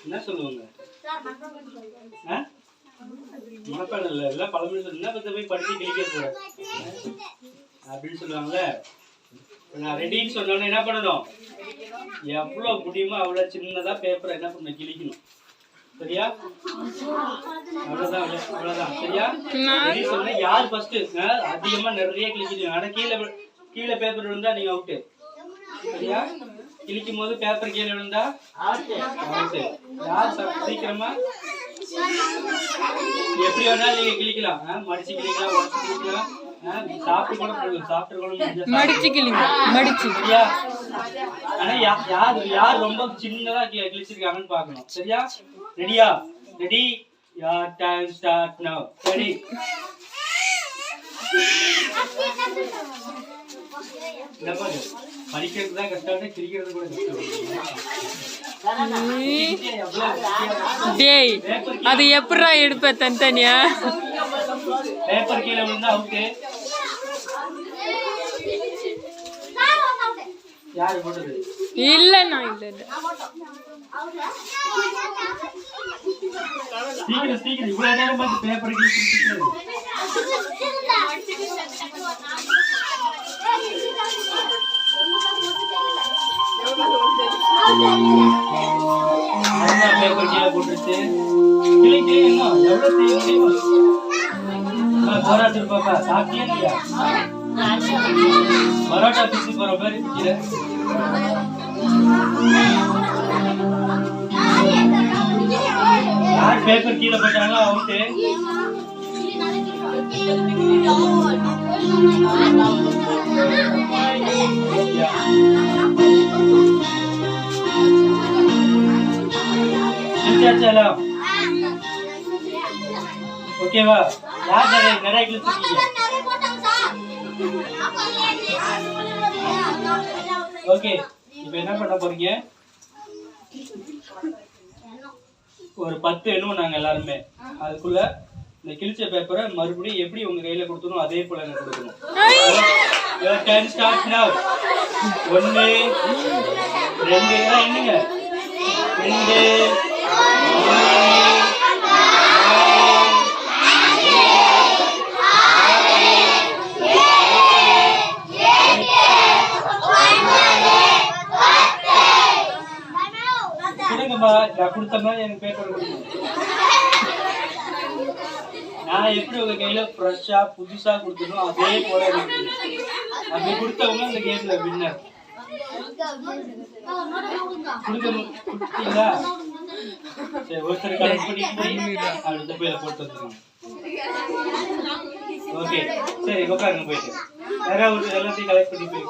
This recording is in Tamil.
என்ன சொல்லுவாங்க? மனப்பாடம் இல்லை, எல்லாம் பழமொழி சொல்லுங்க. பற்றி போய் படித்து கிளிக்க கூடாது அப்படின்னு சொல்லுவாங்கல்ல. நான் ரெடின்னு சொன்னோன்னே என்ன பண்ணணும்? எவ்வளோ முடியுமோ அவ்வளோ சின்னதாக பேப்பரை என்ன பண்ணணும்? கிழிக்கணும். சரியா? அவ்வளோதான் அவ்வளோதான். சரியா? ரெடி சொன்னா யார் ஃபர்ஸ்ட் அதிகமாக நிறைய கிழிக்கணும். ஆனால் கீழே பேப்பர் விழுந்தா நீங்க அவுட்டு. சரியா? கிழிக்கும் போது பேப்பர் கீழே விழுந்தா அவுட்டு. யார் சீக்கிரமா எப்படி வேணாலும் நீங்க கிழிக்கலாம். மடிச்சு கிழிக்கலாம், உடச்சு கிழிக்கலாம், சாப்பிட்டு கூட மடிச்சு கிழிங்க மடிச்சு. சரியா? ஆனா யார் ரொம்ப சின்னதா கிழிச்சிருக்காங்கன்னு பாக்கணும். சரியா? ரெடியா? Ready? your time start now. ready? படிக்கிறது தான் கஷ்டம், கிழிக்கிறது கூட கஷ்டம். டேய் அது எப்படா எடுப்ப தனித்தனியா? பேப்பர் கீழே விழுந்தா அவுட்டு. யாரு போட்டது? இல்லண்ணா இல்ல. சீக்கிரம் சீக்கிரம், இவ்வளவு நேரம் பார்த்து பேப்பர் கிழிச்சிட்டு. பேப்பர் கீழே போட்டுருச்சு. கிழிக்கு இன்னும் எவ்வளவு செய்யும்? போராட்டு பாப்பா சாப்பிட்டியா இல்லையா? பரோட்டா பிச்சு போற மாதிரி கீழே. யார் பேப்பர் கீழே போட்டாங்களோ அவுட்டு. ஓகேவா? யார் நிறைய கிழிச்சிருக்கீங்க? ஓகே, இப்ப என்ன பண்ண போறீங்க? ஒரு 10 எண்ணுவோம் நாங்க எல்லாருமே. அதுக்குள்ள இந்த கிழிச்ச பேப்பரை மறுபடியும் எப்படி உங்க கையில கொடுத்தணும் அதே போல எனக்கு கொடுக்கணும். your time starts now. 1 2 எல்லாம் எண்ணுங்க. 2 கொடுத்த மாதிரி எனக்கு பேப்பர் கொடுக்கணும். நான் எப்படி உங்க கையில ஃப்ரெஷ்ஷா புதுசா கொடுத்தணும் அதே போல இருக்கு. அப்படி கொடுத்தவங்க இந்த கேம்ல வின்னர். கொடுத்தீங்களா? சரி, ஒருத்தர் கலெக்ட் பண்ணிட்டு அடுத்த பேரை போட்டு வந்துருங்க. ஓகே, சரி உட்காருங்க. போயிட்டு வேற ஒரு எல்லாத்தையும் கலெக்ட் பண்ணி போய்